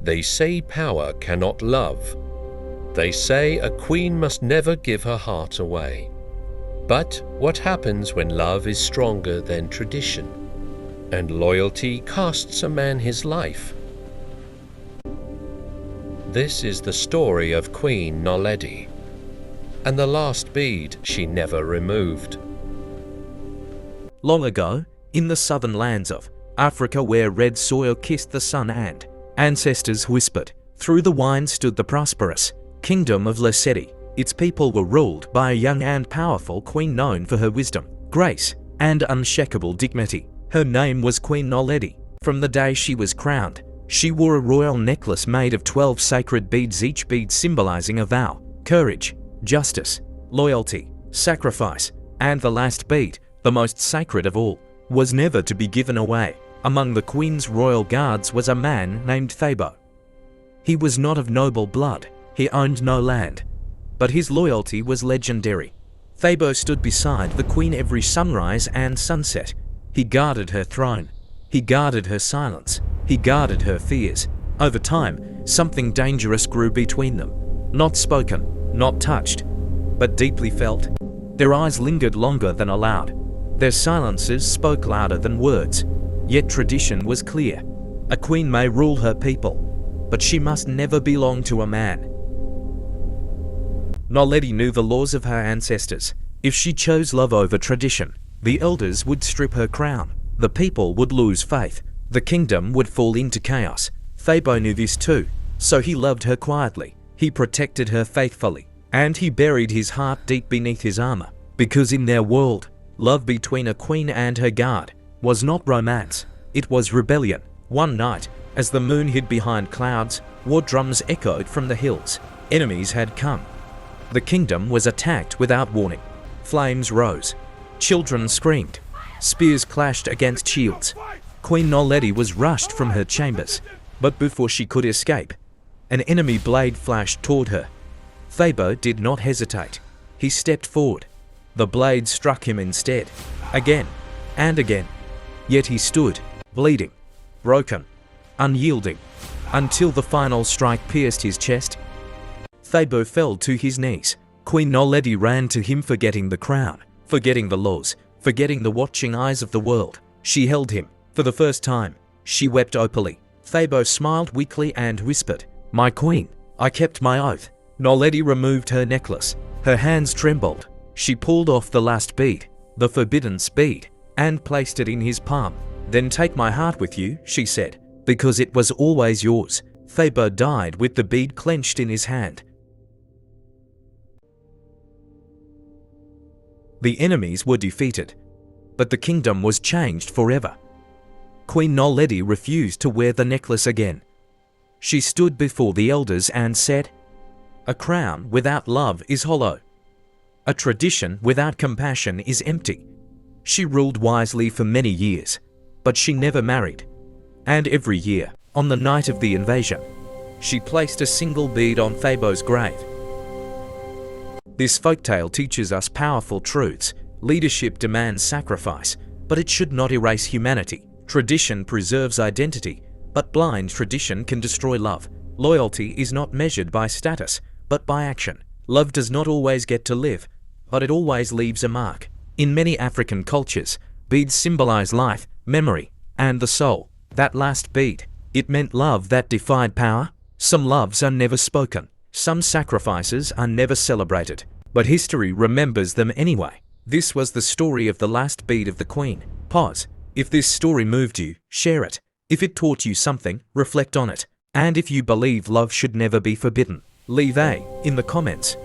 They say power cannot love. They say a queen must never give her heart away. But what happens when love is stronger than tradition, and loyalty costs a man his life? This is the story of Queen Naledi, and the last bead she never removed. Long ago, in the southern lands of Africa where red soil kissed the sun and ancestors whispered, through the wine stood the prosperous kingdom of Lesedi. Its people were ruled by a young and powerful queen known for her wisdom, grace, and unshakable dignity. Her name was Queen Naledi. From the day she was crowned, she wore a royal necklace made of 12 sacred beads, each bead symbolizing a vow, courage, justice, loyalty, sacrifice, and the last bead, the most sacred of all, was never to be given away. Among the queen's royal guards was a man named Thabo. He was not of noble blood, he owned no land, but his loyalty was legendary. Thabo stood beside the queen every sunrise and sunset. He guarded her throne. He guarded her silence. He guarded her fears. Over time, something dangerous grew between them. Not spoken, not touched, but deeply felt. Their eyes lingered longer than allowed. Their silences spoke louder than words. Yet tradition was clear. A queen may rule her people, but she must never belong to a man. Naledi knew the laws of her ancestors. If she chose love over tradition, the elders would strip her crown. The people would lose faith. The kingdom would fall into chaos. Thabo knew this too, so he loved her quietly. He protected her faithfully, and he buried his heart deep beneath his armor. Because in their world, love between a queen and her guard was not romance, it was rebellion. One night, as the moon hid behind clouds, war drums echoed from the hills. Enemies had come. The kingdom was attacked without warning. Flames rose. Children screamed. Spears clashed against shields. Queen Naledi was rushed from her chambers, but before she could escape, an enemy blade flashed toward her. Thabo did not hesitate. He stepped forward. The blade struck him instead, again and again. Yet he stood, bleeding, broken, unyielding, until the final strike pierced his chest. Thabo fell to his knees. Queen Naledi ran to him, forgetting the crown, forgetting the laws, forgetting the watching eyes of the world. She held him. For the first time, she wept openly. Thabo smiled weakly and whispered, "My queen, I kept my oath." Naledi removed her necklace. Her hands trembled. She pulled off the last bead, the forbidden bead, and placed it in his palm. "Then take my heart with you," she said, "because it was always yours." Thabo died with the bead clenched in his hand. The enemies were defeated, but the kingdom was changed forever. Queen Naledi refused to wear the necklace again. She stood before the elders and said, "A crown without love is hollow. A tradition without compassion is empty." She ruled wisely for many years, but she never married. And every year, on the night of the invasion, she placed a single bead on Thabo's grave. This folktale teaches us powerful truths. Leadership demands sacrifice, but it should not erase humanity. Tradition preserves identity, but blind tradition can destroy love. Loyalty is not measured by status, but by action. Love does not always get to live, but it always leaves a mark. In many African cultures, beads symbolize life, memory, and the soul. That last bead, it meant love that defied power. Some loves are never spoken. Some sacrifices are never celebrated, but history remembers them anyway. This was the story of the last bead of the Queen. Pause. If this story moved you, share it. If it taught you something, reflect on it. And if you believe love should never be forbidden, leave A in the comments.